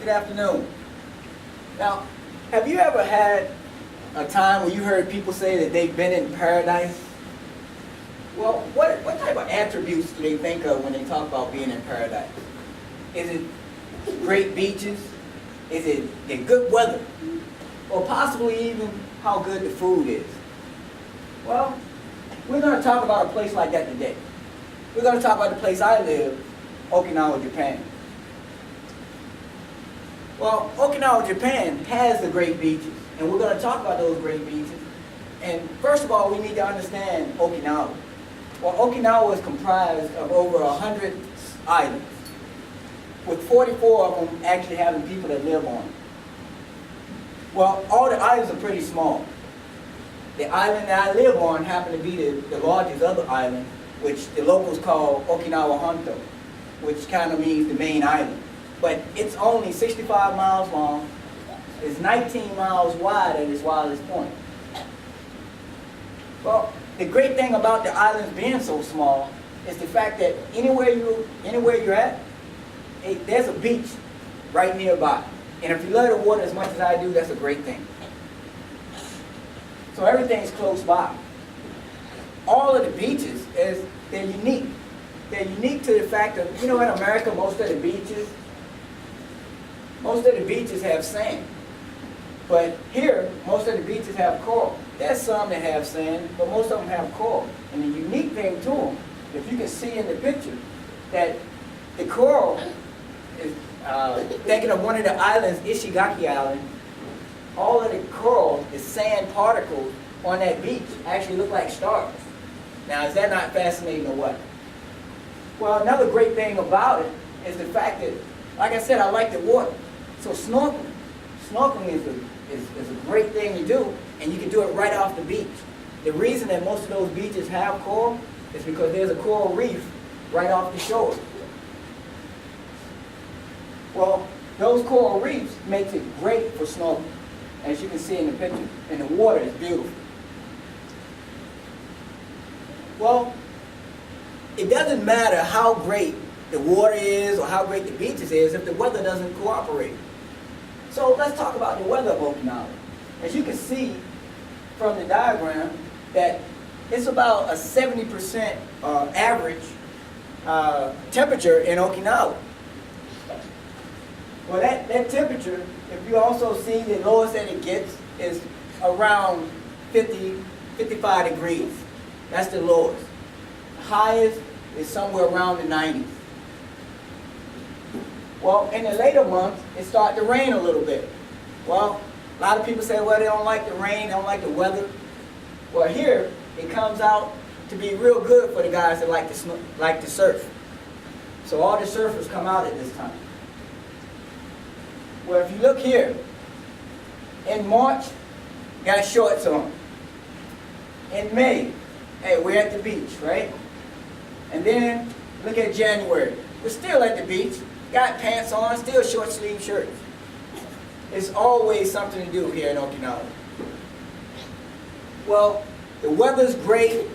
Good afternoon. Now, have you ever had a time when you heard people say that they've been in paradise? Well, what type of attributes do they think of when they talk about being in paradise? Is it great beaches? Is it the good weather? Or possibly even how good the food is? Well, we're going to talk about a place like that today. We're going to talk about the place I live, Okinawa, Japan. Well, Okinawa, Japan has the great beaches, and we're going to talk about those great beaches. And first of all, we need to understand Okinawa. Well, Okinawa is comprised of over 100 islands, with 44 of them actually having people that live on them. Well, all the islands are pretty small. The island that I live on happens to be the largest other island, which the locals call Okinawa Honto, which kind of means the main island. But it's only 65 miles long, it's 19 miles wide at its widest point. Well, the great thing about the islands being so small is the fact that anywhere you're at, there's a beach right nearby. And if you love the water as much as I do, that's a great thing. So everything's close by. All of the beaches, they're unique. They're unique to the fact that, in America, most of the beaches have sand. But here, most of the beaches have coral. There's some that have sand, but most of them have coral. And the unique thing to them, if you can see in the picture, that the coral is, thinking of one of the islands, Ishigaki Island, all of the coral, the sand particles on that beach actually look like stars. Now, is that not fascinating or what? Well, another great thing about it is the fact that, like I said, I like the water. So snorkeling is a great thing to do, and you can do it right off the beach. The reason that most of those beaches have coral is because there's a coral reef right off the shore. Well, those coral reefs makes it great for snorkeling, as you can see in the picture, and the water is beautiful. Well, it doesn't matter how great the water is or how great the beaches is if the weather doesn't cooperate. So let's talk about the weather of Okinawa. As you can see from the diagram, that it's about a 70% average temperature in Okinawa. Well, that temperature, if you also see the lowest that it gets, is around 55 degrees. That's the lowest. The highest is somewhere around the 90s. Well, in the later months, it started to rain a little bit. Well, a lot of people say, well, they don't like the rain, they don't like the weather. Well, here, it comes out to be real good for the guys that like to surf. So all the surfers come out at this time. Well, if you look here, in March, got shorts on. In May, hey, we're at the beach, right? And then, look at January. We're still at the beach, got pants on, still short sleeve shirts. It's always something to do here in Okinawa. Well, the weather's great.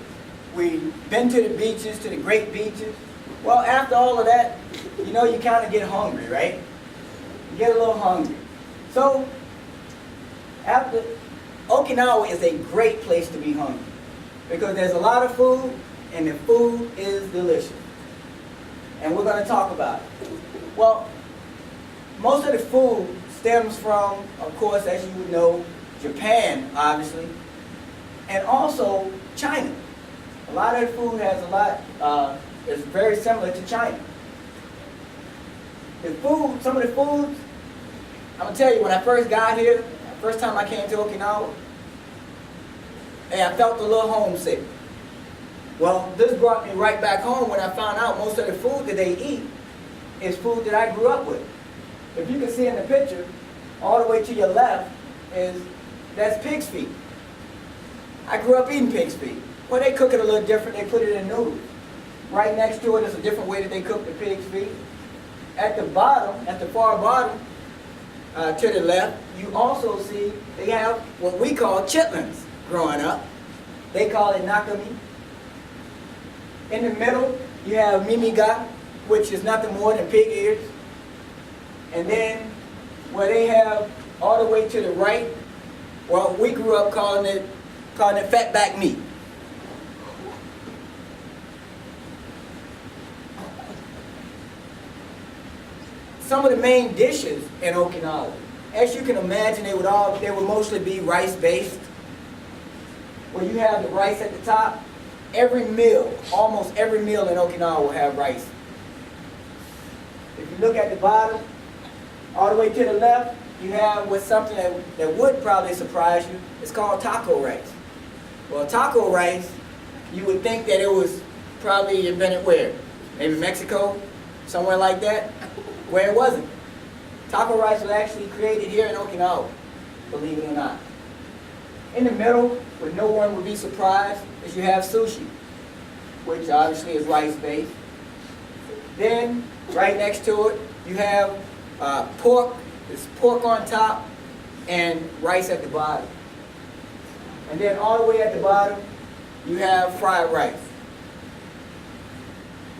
We've been to the beaches, to the great beaches. Well, after all of that, you kind of get hungry, right? You get a little hungry. So, Okinawa is a great place to be hungry because there's a lot of food and the food is delicious. And we're going to talk about it. Well, most of the food stems from, of course, as you would know, Japan, obviously, and also China. A lot of the food is very similar to China. The food, some of the foods, I'm going to tell you, when I first got here, the first time I came to Okinawa, I felt a little homesick. Well, this brought me right back home when I found out most of the food that they eat is food that I grew up with. If you can see in the picture, all the way to your left, that's pig's feet. I grew up eating pig's feet. Well, they cook it a little different. They put it in noodles. Right next to it is a different way that they cook the pig's feet. At the bottom, at the far bottom, to the left, you also see they have what we call chitlins growing up. They call it nakami. In the middle, you have mimiga, which is nothing more than pig ears. And then where they have all the way to the right, well, we grew up calling it fatback meat. Some of the main dishes in Okinawa, as you can imagine, they would mostly be rice-based. Where you have the rice at the top, every meal, almost every meal in Okinawa will have rice. If you look at the bottom, all the way to the left, you have what's something that would probably surprise you. It's called taco rice. Well, taco rice, you would think that it was probably invented where? Maybe Mexico, somewhere like that, where it wasn't. Taco rice was actually created here in Okinawa, believe it or not. In the middle, where no one would be surprised, is you have sushi, which obviously is rice-based. Then, right next to it, you have pork. There's pork on top and rice at the bottom. And then all the way at the bottom, you have fried rice.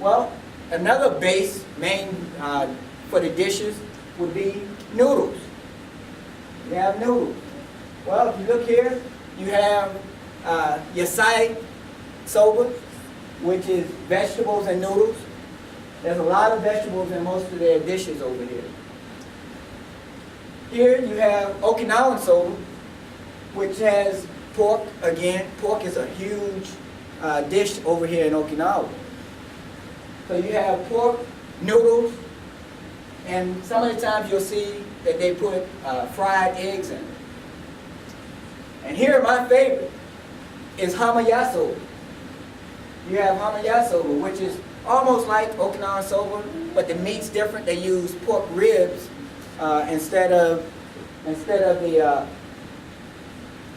Well, another main for the dishes would be noodles. You have noodles. Well, if you look here, you have yasai soba, which is vegetables and noodles. There's a lot of vegetables in most of their dishes over here. Here you have Okinawan soba, which has pork. Again, pork is a huge dish over here in Okinawa. So you have pork, noodles, and some of the times you'll see that they put fried eggs in it. And here, my favorite is hamaya soba. You have hamaya soba, which is almost like Okinawan soba, but the meat's different. They use pork ribs instead of the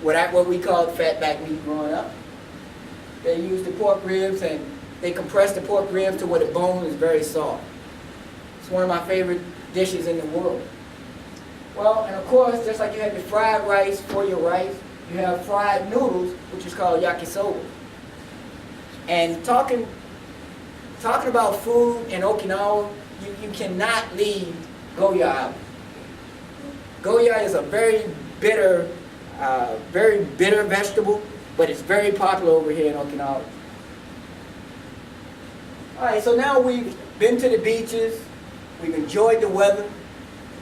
what we called fatback meat growing up. They use the pork ribs and they compress the pork ribs to where the bone is very soft. It's one of my favorite dishes in the world. Well, and of course, just like you have the fried rice for your rice, you have fried noodles, which is called yakisoba. And talking about food in Okinawa, you cannot leave goya out. Goya is a very bitter vegetable, but it's very popular over here in Okinawa. All right, so now we've been to the beaches, we've enjoyed the weather,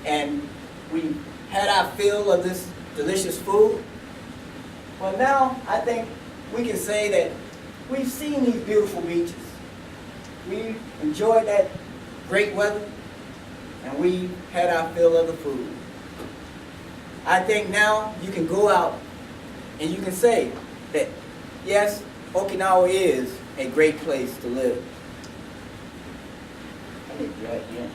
and we've had our fill of this delicious food. Well, now I think we can say that we've seen these beautiful beaches. We've enjoyed that great weather, and we've had our fill of the food. I think now you can go out and you can say that, yes, Okinawa is a great place to live. I think you're right, yeah.